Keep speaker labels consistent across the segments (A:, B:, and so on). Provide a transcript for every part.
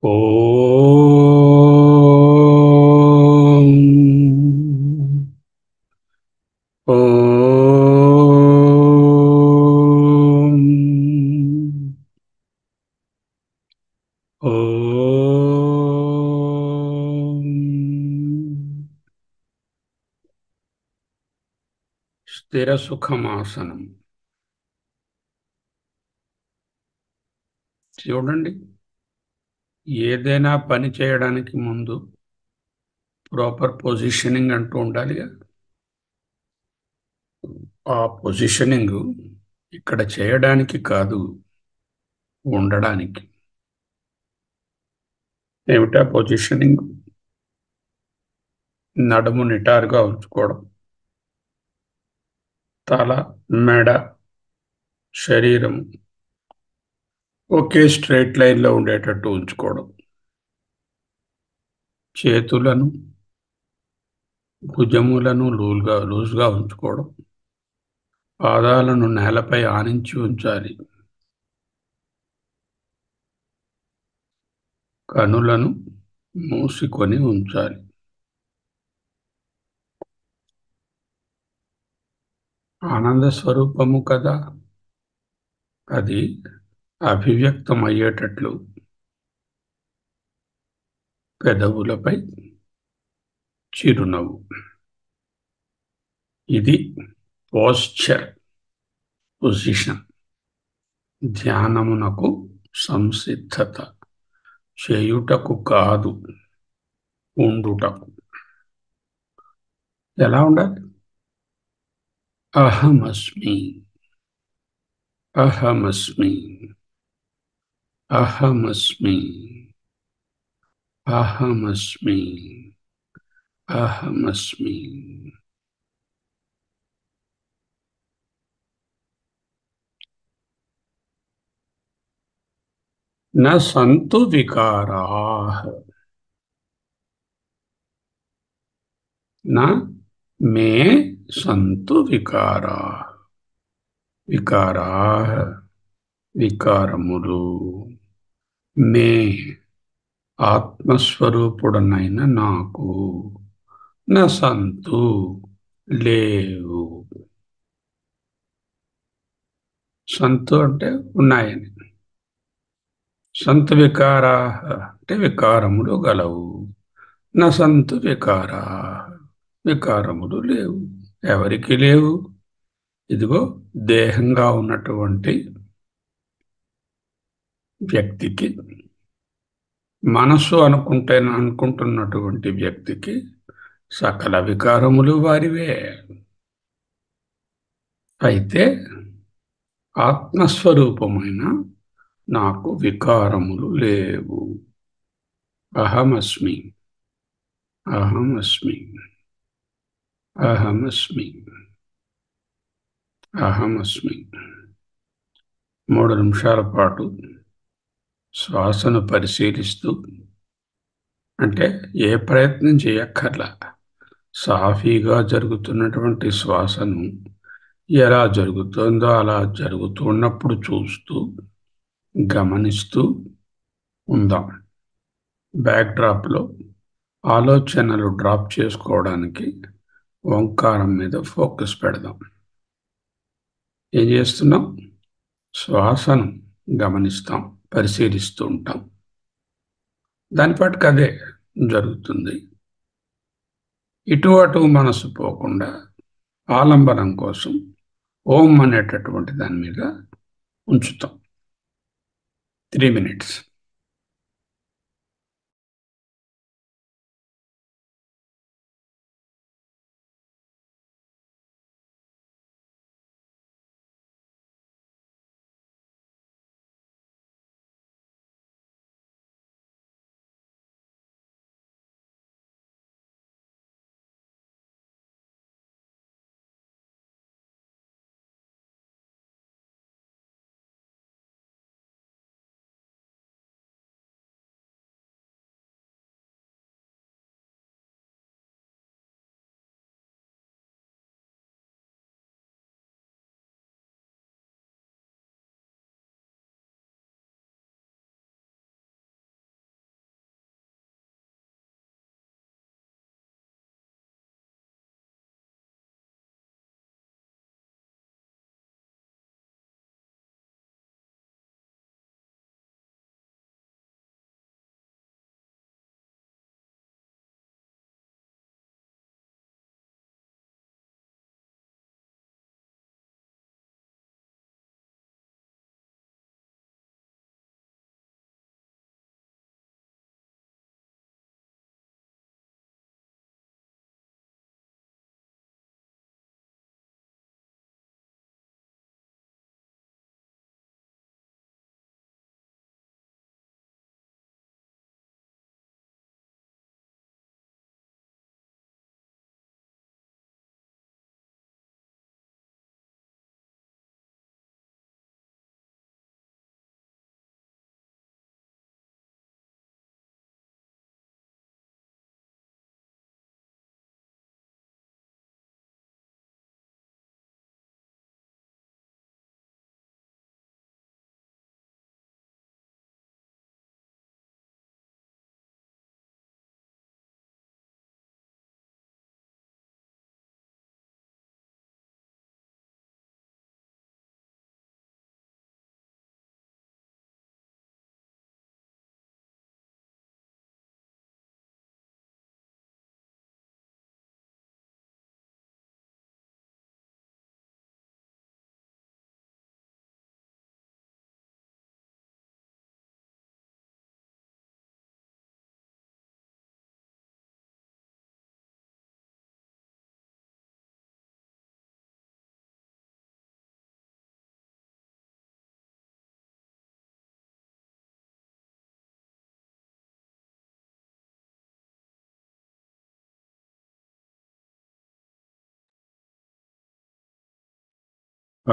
A: ఓం ఓం ఓం స్థిర సుఖమాసనం. చూడండి, ఏదైనా పని చేయడానికి ముందు ప్రాపర్ పొజిషనింగ్ అంటూ ఉండాలిగా. ఆ పొజిషనింగ్ ఇక్కడ చేయడానికి కాదు, ఉండడానికి. ఏమిటా పొజిషనింగ్? నడుము నిటారుగా ఉంచుకోవడం, తల, మెడ, శరీరం ఒకే స్ట్రైట్ లైన్లో ఉండేటట్టు ఉంచుకోవడం, చేతులను, భుజములను లూజ్గా ఉంచుకోవడం, పాదాలను నేలపై ఆనించి ఉంచాలి, కనులను మూసుకొని ఉంచాలి. ఆనంద స్వరూపము కదా, అది అభివ్యక్తమయ్యేటట్లు పెదవులపై చిరునవ్వు. ఇది పోస్చర్, పొజిషన్. ధ్యానమునకు సంసిద్ధత, చేయుటకు కాదు, ఉండుటకు. ఎలా ఉండాలి? అహమస్మి, అహమస్మి, అహమస్మి, అహమస్మి, అహమస్మి. న సంతు వికారాః, న మే సంతు వికారాః. వికారాః, వికారములు, మే ఆత్మస్వరూపుడనైన నాకు, న సంతు లేవు. సంతు అంటే ఉన్నాయని, సంతు వికారాః అంటే వికారములు గలవు, న సంతు వికారాః వికారములు లేవు. ఎవరికి లేవు? ఇదిగో దేహంగా ఉన్నటువంటి వ్యక్తికి, మనస్సు అనుకుంటున్నటువంటి వ్యక్తికి సకల వికారములు వారివే. అయితే ఆత్మస్వరూపమైన నాకు వికారములు లేవు. అహమస్మి, అహమస్మి, అహమస్మి, అహమస్మి. 3 నిమిషాల పాటు శ్వాసను పరిశీలిస్తూ, అంటే ఏ ప్రయత్నం చేయక్కర్లా, సాఫీగా జరుగుతున్నటువంటి శ్వాసను ఎలా జరుగుతుందో అలా జరుగుతున్నప్పుడు చూస్తూ గమనిస్తూ ఉందాం. బ్యాక్ డ్రాప్లో ఆలోచనలు డ్రాప్ చేసుకోవడానికి ఓంకారం మీద ఫోకస్ పెడదాం. ఏం చేస్తున్నాం? శ్వాసను గమనిస్తాం, పరిశీలిస్తూ ఉంటాం. దాని పాటుకు అదే జరుగుతుంది. ఇటు అటు మనసు పోకుండా ఆలంబనం కోసం ఓం అనేటటువంటి దాని మీద ఉంచుతాం. 3 minutes.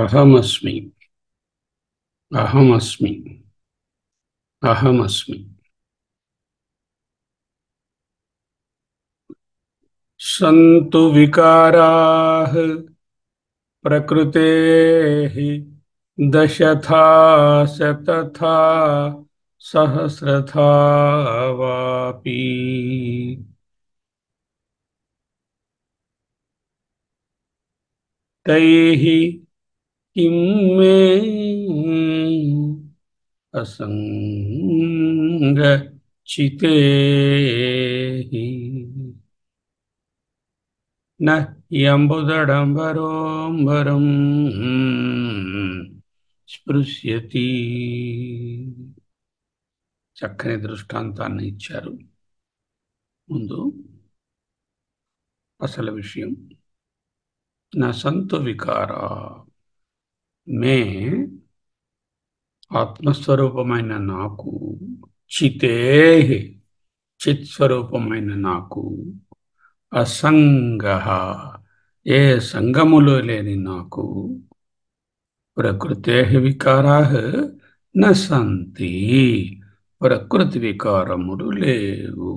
A: అహమస్మి. అహమస్మి. అహమస్మి. సంతు వికారాః ప్రకృతేః దశథా శతథా సహస్రథా వాపి. తైః కిం మే అసంగచితేః న యంబుదడంబరోంబరం స్పృశ్యతి. చక్కని దృష్టాంతాన్ని ఇచ్చారు. ముందు అసలు విషయం, నా సంతు వికారా, మే ఆత్మస్వరూపమైన నాకు, చితే చిత్స్వరూపమైన నాకు, అసంగ ఏ సంగములు లేని నాకు, ప్రకృతే వికారా న సంతి ప్రకృతి వికారములు లేవు.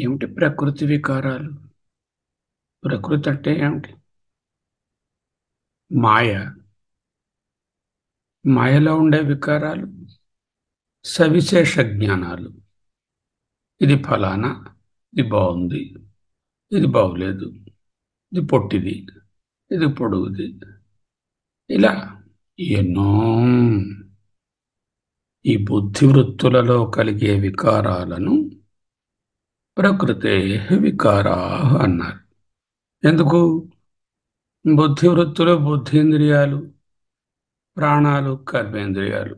A: ఏమిటి ప్రకృతి వికారాలు? ప్రకృతి అంటే ఏమిటి? మాయ. మాయలో ఉండే వికారాలు సవిశేష జ్ఞానాలు. ఇది ఫలానా, ఇది బాగుంది, ఇది బాగులేదు, ఇది పొట్టిది, ఇది పొడుగుది, ఇలా ఎన్నో ఈ బుద్ధి వృత్తులలో కలిగే వికారాలను ప్రకృతే వికారా అన్నారు. ఎందుకు? బుద్ధి వృత్తులు, బుద్ధేంద్రియాలు, ప్రాణాలు, కర్మేంద్రియాలు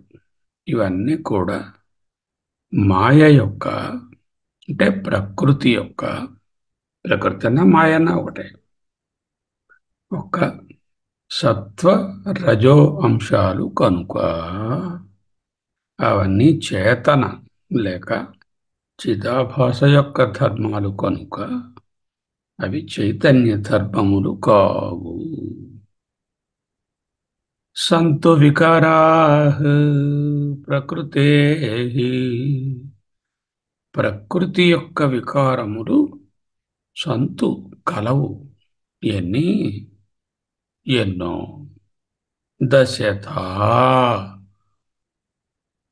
A: ఇవన్నీ కూడా మాయ యొక్క, అంటే ప్రకృతి యొక్క, ప్రకృతి అన్న మాయ అన్న ఒకటే, ఒక సత్వ రజో అంశాలు కనుక అవన్నీ చేతన లేక చిదాభాస యొక్క ధర్మాలు కనుక అవి చైతన్య ధర్మములు కావు. సంతు వికారాః ప్రకృతే, ప్రకృతి యొక్క వికారములు సంతు కలవు. ఎన్ని? ఎన్నో. దశథా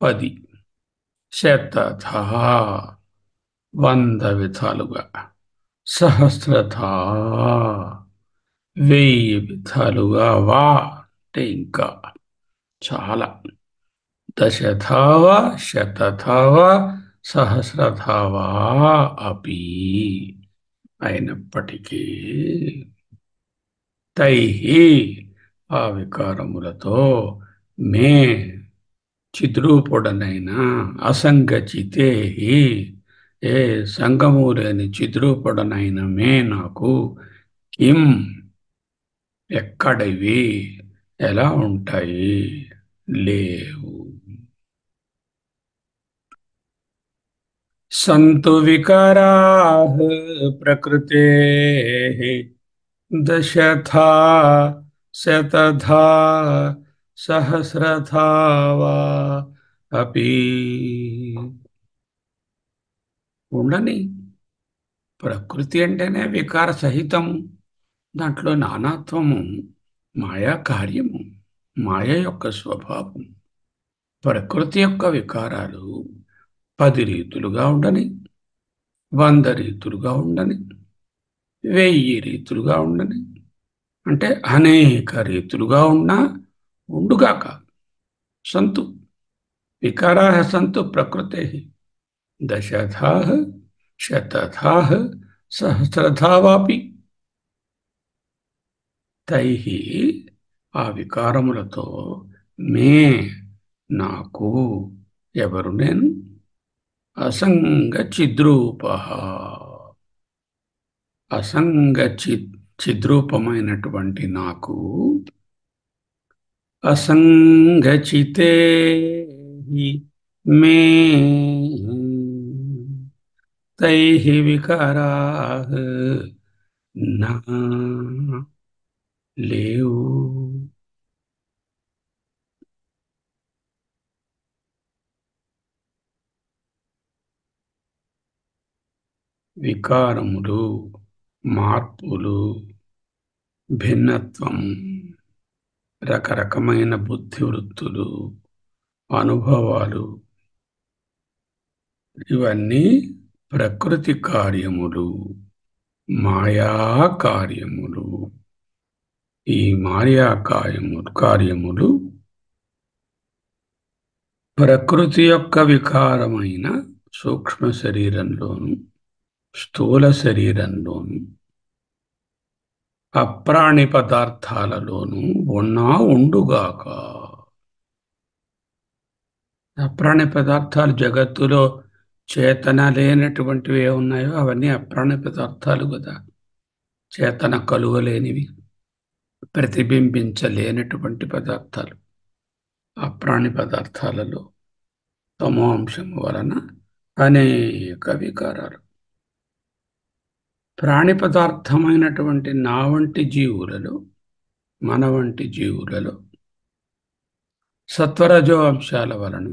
A: 10, శతథా 100 విధాలుగా, సహస్రథా 1000 విధాలుగా, వా అంటే ఇంకా చాలా, దశథా వా శతథా వా సహస్రథా వా అపి అయినప్పటికీ, తైహి ఆ వికారములతో, మే చిద్రూపుడనైన, అసంగచితే ఏ సంగము లేని చిద్రూపుడనైన మే నాకు, కిం ఎక్కడివి, ఎలా ఉంటాయి, లేవు. సంతు వికారాః ప్రకృతే దశథా శతథా సహస్రథా వా అపి. ఉండని. ప్రకృతి అంటేనే వికార సహితము. దాంట్లో నానాత్వము, మాయా కార్యము, మాయ యొక్క స్వభావం. ప్రకృతి యొక్క వికారాలు 10 రీతులుగా ఉండని, 100 రీతులుగా ఉండని, 1000 రీతులుగా ఉండని, అంటే అనేక రీతులుగా ఉన్నా ఉండుగాక. సంతు వికారాః సంతు ప్రకృతే దశథా శతథా సహస్రథా వాపి. తైహి ఆ వికారములతో, మే నాకు, ఎవరు నేను, అసంగ చిద్రూపః అసంగ చిద్రూపమైనటువంటి నాకు, అసంగచితే మే తైః వికారాః నా లేవు. వికారములు, మార్పులు, భిన్నత్వం, రకరకమైన బుద్ధివృత్తులు, అనుభవాలు, ఇవన్నీ ప్రకృతి కార్యములు, మాయా కార్యములు. ఈ మాయా కార్యములు ప్రకృతి యొక్క వికారమైన సూక్ష్మ శరీరంలోను, స్థూల శరీరంలోను, అప్రాణి పదార్థాలలోనూ ఉన్నా ఉండుగాక. అప్రాణి పదార్థాలు జగత్తులో చేతన లేనటువంటివి ఏ ఉన్నాయో అవన్నీ అప్రాణి పదార్థాలు కదా. చేతన కలుగలేనివి, ప్రతిబింబించలేనటువంటి పదార్థాలు. అప్రాణి పదార్థాలలో తమో అంశం వలన అనేక వికారాలు. ప్రాణి పదార్థమైనటువంటి నా వంటి జీవులలో, మన వంటి జీవులలో సత్వరజో అంశాల వలన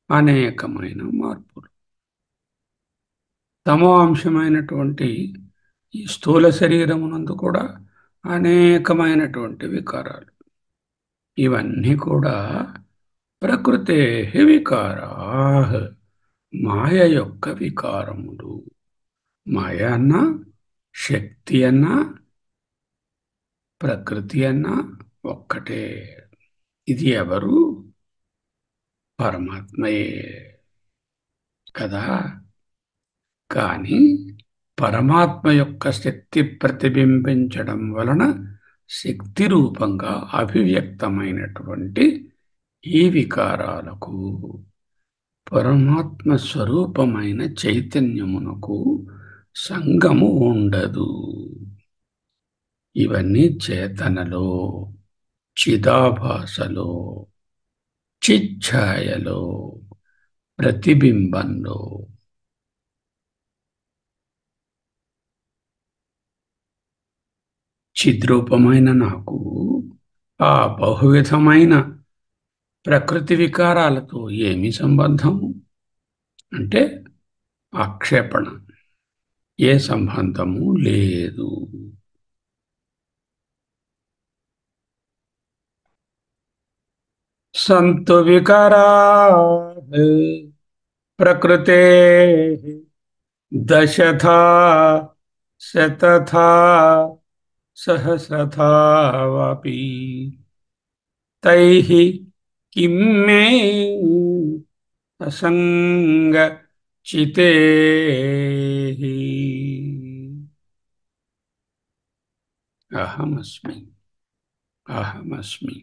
A: అనేకమైన మార్పులు. తమో అంశమైనటువంటి ఈ స్థూల శరీరమునందు కూడా అనేకమైనటువంటి వికారాలు. ఇవన్నీ కూడా ప్రకృతే వికారా, మాయ యొక్క వికారములు. మాయ అన్నా, శక్తి అన్నా, ప్రకృతి అన్నా ఒక్కటే. ఇది ఎవరు? పరమాత్మయే కదా. కానీ పరమాత్మ యొక్క శక్తి ప్రతిబింబించడం వలన శక్తి రూపంగా అభివ్యక్తమైనటువంటి ఈ వికారాలకు పరమాత్మ స్వరూపమైన చైతన్యమునకు సంగము ఉండదు. ఇవన్నీ చేతనలో, చిదాభాసలో, చిచ్ఛాయలో, ప్రతిబింబంలో. చిద్రూపమైన నాకు ఆ బహువిధమైన ప్రకృతి వికారాలతో ఏమి సంబంధం అంటే ఆక్షేపణ. ఏ సంబంధము లేదు. సంతు వికారా ప్రకృతే దశథా శతథా సహస్రథా వాపి తైః కిం మే అసంగ చితేః అహమస్మి, అహమస్మి,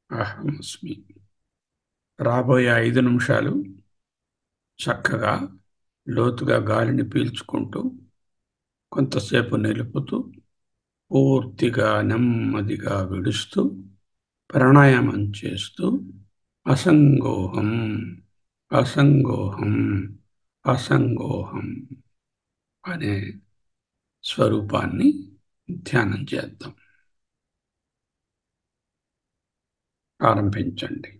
A: అహమస్మి. రాబోయే 5 నిమిషాలు చక్కగా లోతుగా గాలిని పీల్చుకుంటూ కొంతసేపు నిలుపుతూ పూర్తిగా నెమ్మదిగా విడుస్తూ ప్రాణాయామం చేస్తూ అసంగోహం, అసంగోహం, అసంగోహం అనే స్వరూపాన్ని ధ్యానం చేద్దాం. ఆరంభించండి.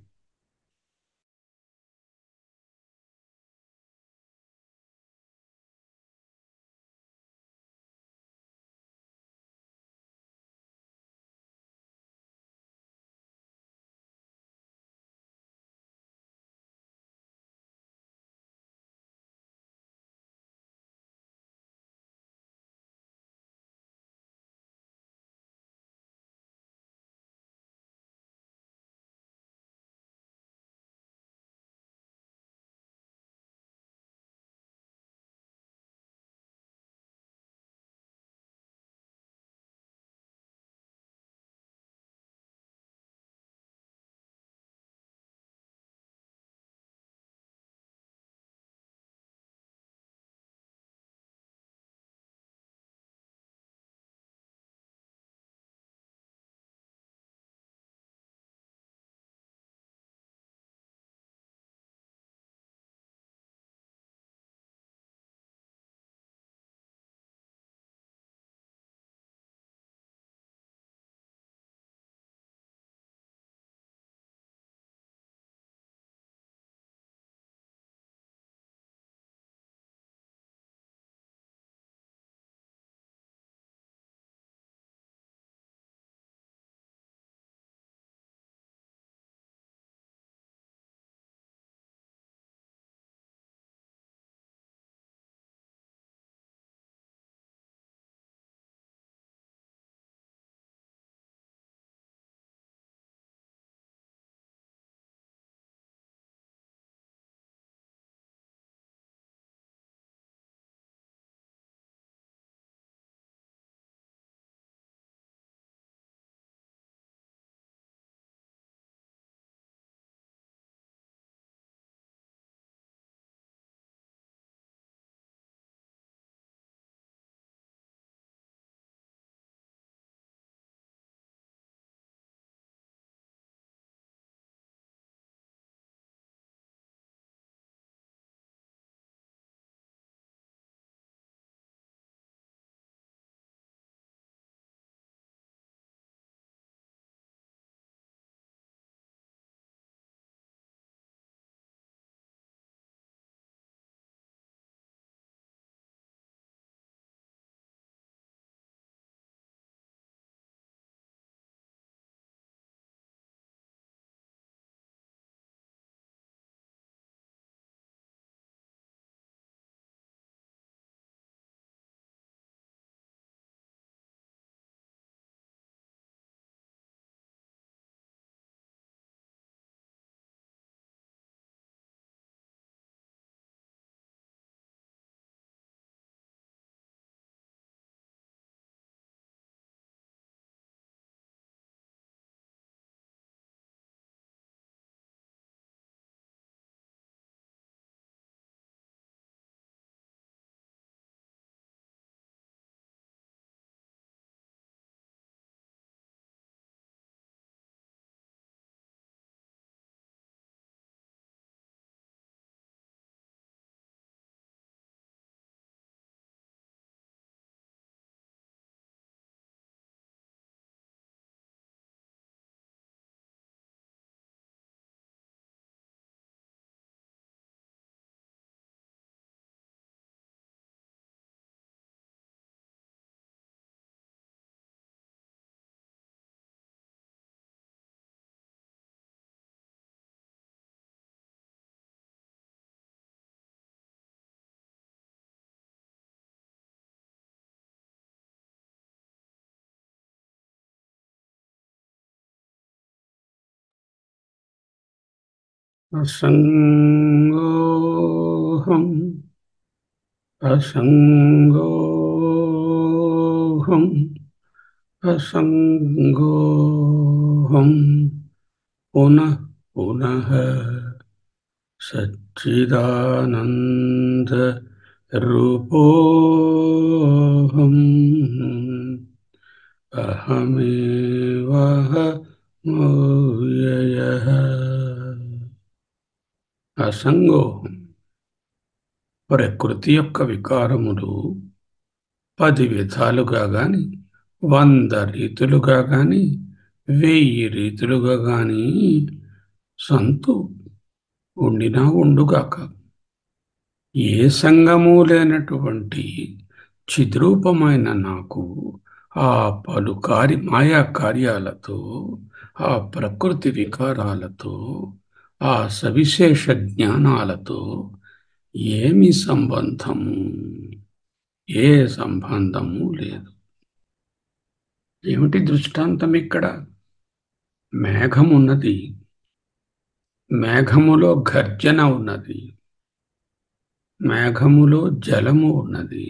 A: असङ्गोऽहम् असङ्गोऽहम् असङ्गोऽहम् पुनः पुनः सच्चिदानन्दरूपोऽहम् अहमेवाहमव्ययः అసంగోహం ప్రకృతి యొక్క వికారములు 10 విధాలుగా గాని 100 రీతులుగా గాని 1000 రీతులుగా గాని సంతు ఉండినా ఉండుగాక. ఏ సంగము లేనటువంటి చిద్రూపమైన నాకు ఆ పలుకారి మాయా కార్యాలతో, ఆ ప్రకృతి వికారాలతో, ఆ సవిశేష జ్ఞానాలతో ఏమి సంబంధము? ఏ సంబంధము లేదు. ఏమిటి దృష్టాంతం ఇక్కడ? మేఘమున్నది, మేఘములో గర్జన ఉన్నది, మేఘములో జలము ఉన్నది,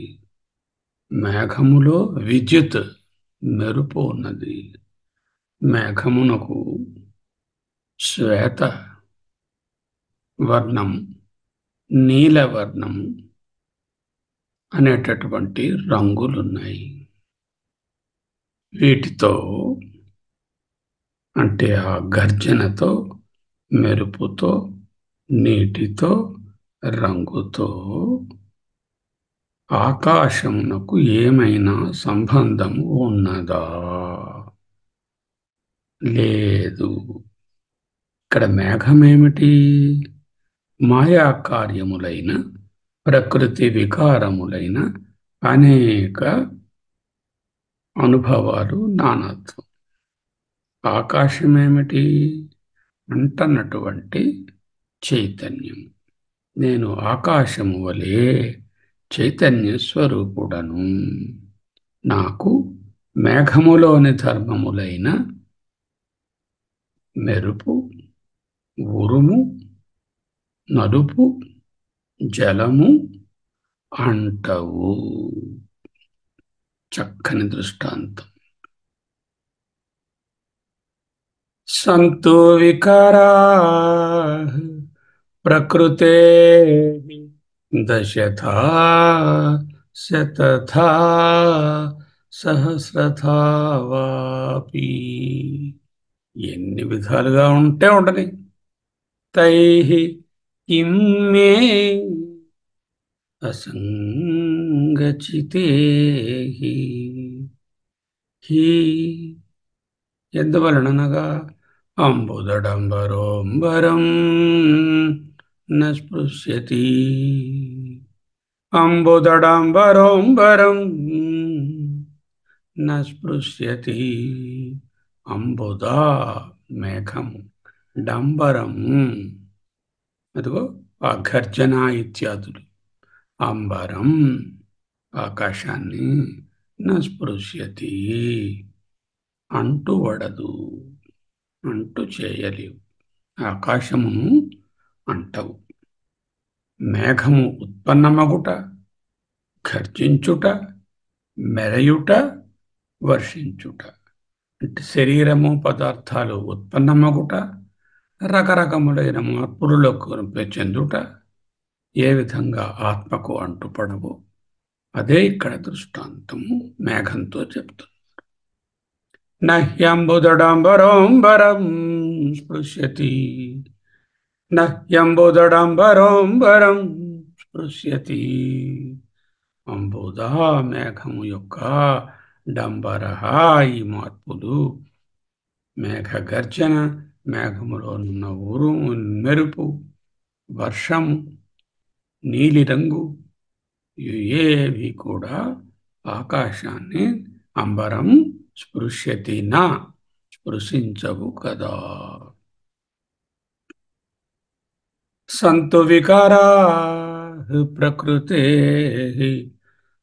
A: మేఘములో విద్యుత్ మెరుపు ఉన్నది, మేఘమునకు శ్వేత వర్ణం, నీలవర్ణం అనేటటువంటి రంగులున్నాయి. వీటితో అంటే ఆ గర్జనతో, మెరుపుతో, నీటితో, రంగుతో ఆకాశమునకు ఏమైనా సంబంధము ఉన్నదా? లేదు. ఇక్కడ మేఘమేమిటి? మాయా కార్యములైన ప్రకృతి వికారములైన అనేక అనుభవాలు, నానాత్వం. ఆకాశమేమిటి? అంటన్నటువంటి చైతన్యం. నేను ఆకాశము వలె చైతన్య స్వరూపుడను. నాకు మేఘములోని ధర్మములైన మెరుపు, ఉరుము, నలుపు, జలము అంటవు. చక్కని దృష్టాంతం. సంతో వికారాః ప్రకృతే దశథా శతథా సహస్రథా వాపి. ఎన్ని విధాలుగా ఉంటే ఉండని. తైః కిం మే అసంగచితేః హి ఎందువలననగా అంబుదడంబరోంబరం న స్పృశ్యతి. అంబుదడంబరోంబరం న స్పృశ్యతి. అంబుద మేఘము, డంబరము అదిగో ఆ గర్జన ఇత్యాదులు. అంబరం ఆకాశాన్ని, న స్పృశ్యతి అంటువడదు, అంటు చేయలేవు. ఆకాశమును అంటవు. మేఘము ఉత్పన్నమగుట, గర్జించుట, మెరయుట, వర్షించుట. అంటే శరీరము, పదార్థాలు ఉత్పన్నమగుట, రకరకములైన మార్పులకు చెందుట ఏ విధంగా ఆత్మకు అంటుపడవో అదే ఇక్కడ దృష్టాంతము మేఘంతో చెప్తుంది. నహ్యంబుదడంబరోంబరం స్పృశ్యతి. నహ్యంబుదడంబరోంబరం స్పృశ్యతి. అంబుద మేఘము యొక్క, డంబరః ఈ మార్పులు, మేఘ గర్జన, మేఘములోనున్న ఉరుము, మెరుపు, వర్షము, నీలిరంగు ఏవి కూడా ఆకాశాన్ని, అంబరం స్పృశ్యతి నా స్పృశించవు కదా. సంతు వికారాః ప్రకృతే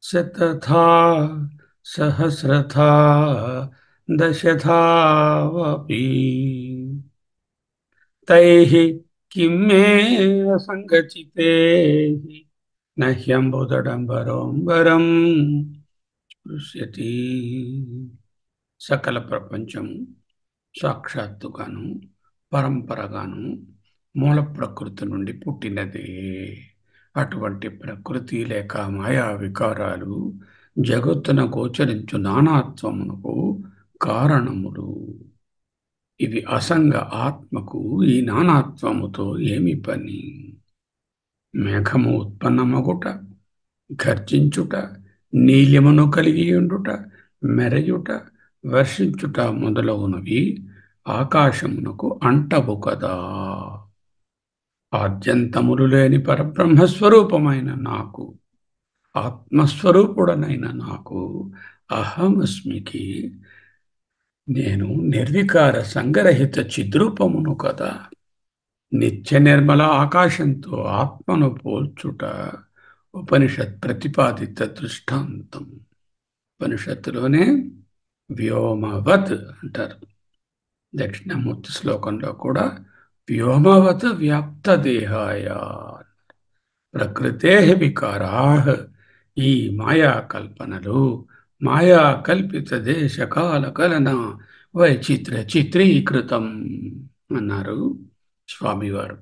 A: శతథా సహస్రథా దశథా వపి. తైః किं मे असङ्गचिते न ह्यम्बुदडम्बरोऽम्बरम् స్పృశ్యతి. సకల ప్రపంచము సాక్షాత్తుగాను పరంపరగాను మూల ప్రకృతి నుండి పుట్టినదే. అటువంటి ప్రకృతి లేక మాయా వికారాలు జగత్తున గోచరించు నానాత్వమునకు కారణములు. ఇవి అసంగ ఆత్మకు ఈ నానాత్వముతో ఏమి పని? మేఘము ఉత్పన్నమగుట, గర్జించుట, నీలిమను కలిగియుండుట, మెరయుట, వర్షించుట మొదలగునవి ఆకాశమునకు అంటవు కదా. ఆద్యంతములు లేని పరబ్రహ్మస్వరూపమైన నాకు, ఆత్మస్వరూపుడనైన నాకు, అహమస్మికి నేను నిర్వికార సంగరహిత చిద్రూపమును కదా. నిత్య నిర్మల ఆకాశంతో ఆత్మను పోల్చుట ఉపనిషత్ ప్రతిపాదిత దృష్టాంతం. ఉపనిషత్తులోనే వ్యోమవత్ అంటారు. దక్షిణామూర్తి శ్లోకంలో కూడా వ్యోమవత్ వ్యాప్త దేహాయ. ప్రకృతే వికారా, ఈ మాయా కల్పనలు, మాయా కల్పిత దేశ కాల కలన వైచిత్ర చిత్రీకృతం అన్నారు స్వామివారు.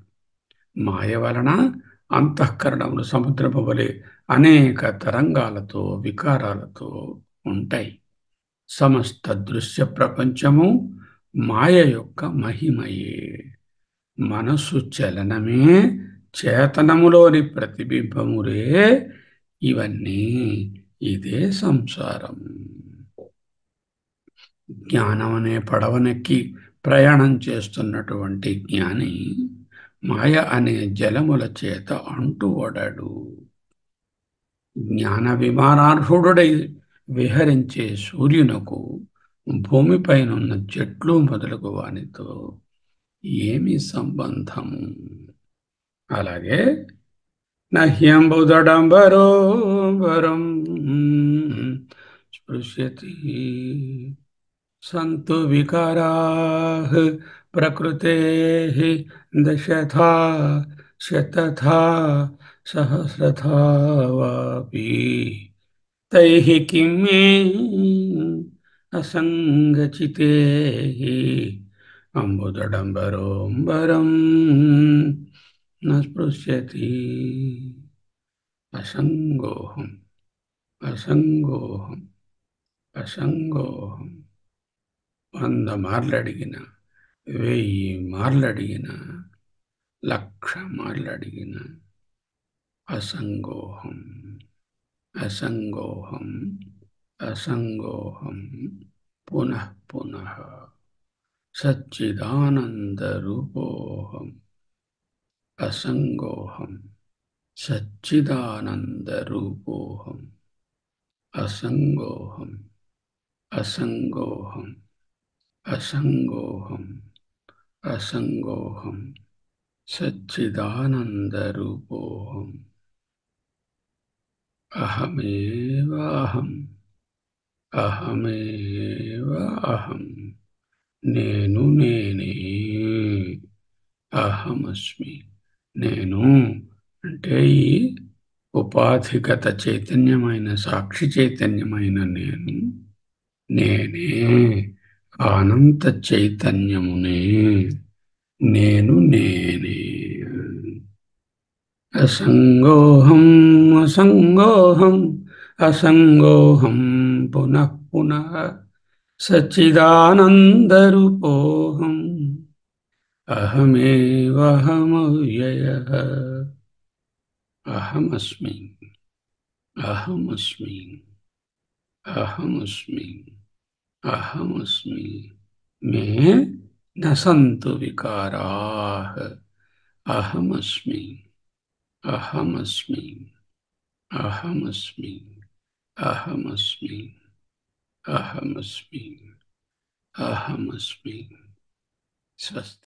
A: మాయ వలన అంతఃకరణములు సముద్రము వలె అనేక తరంగాలతో వికారాలతో ఉంటాయి. సమస్త దృశ్య ప్రపంచము మాయ యొక్క మహిమయే. మనస్సు చలనమే చేతనములోని ప్రతిబింబములే ఇవన్నీ. ఇదే సంసారం. జ్ఞానం అనే పడవనెక్కి ప్రయాణం చేస్తున్నటువంటి జ్ఞాని మాయ అనే జలముల చేత అంటువడడు. జ్ఞాన విమానార్హుడై విహరించే సూర్యునకు భూమిపైనున్న చెట్లు మొదలగు వానితో ఏమి సంబంధము? అలాగే నహ్యంబుదడంబరోబరం స్పృశ్యతి. సంతు వికారాః ప్రకృతేః దశథా శతథా సహస్రథా వాపి తైః కిం మే అసంగచితేః అంబుదడంబరోంబరం న స్పృశ్యతి. అసంగోహం అసంగోహం అసంగోహం. 100 మార్లు అడిగిన, 1000 మార్లు అడిగిన, 1,00,000 మార్లు అడిగిన అసంగోహం అసంగోహం అసంగోహం పునః పునః సచ్చిదానందరూపోహం. అసంగోహం సచ్చిదానందరూపోహం. అసంగోహం అసంగోహం అసంగోహం అసంగోహం సచ్చిదానందరూపోహం. అహమేవ అహం అహమేవ అహం. నేను నేనే. అహమస్మి. నేను అంటే ఈ ఉపాధిగత చైతన్యమైన సాక్షి చైతన్యమైన నేను నేనే. అనంత చైతన్యమునే. నేను నేనే. అసంగోహం అసంగోహం అసంగోహం పునః పునః సచ్చిదానందరూపోహం. అహమేవహమవ్యయః. అహమస్మి అహమస్మి అహమస్మి అహమస్మి. మే న సంతు వికారాః. అహమస్మి అహమస్మి అహమస్మి అహమస్మి అహమస్మి అహమస్మి. స్వస్తి.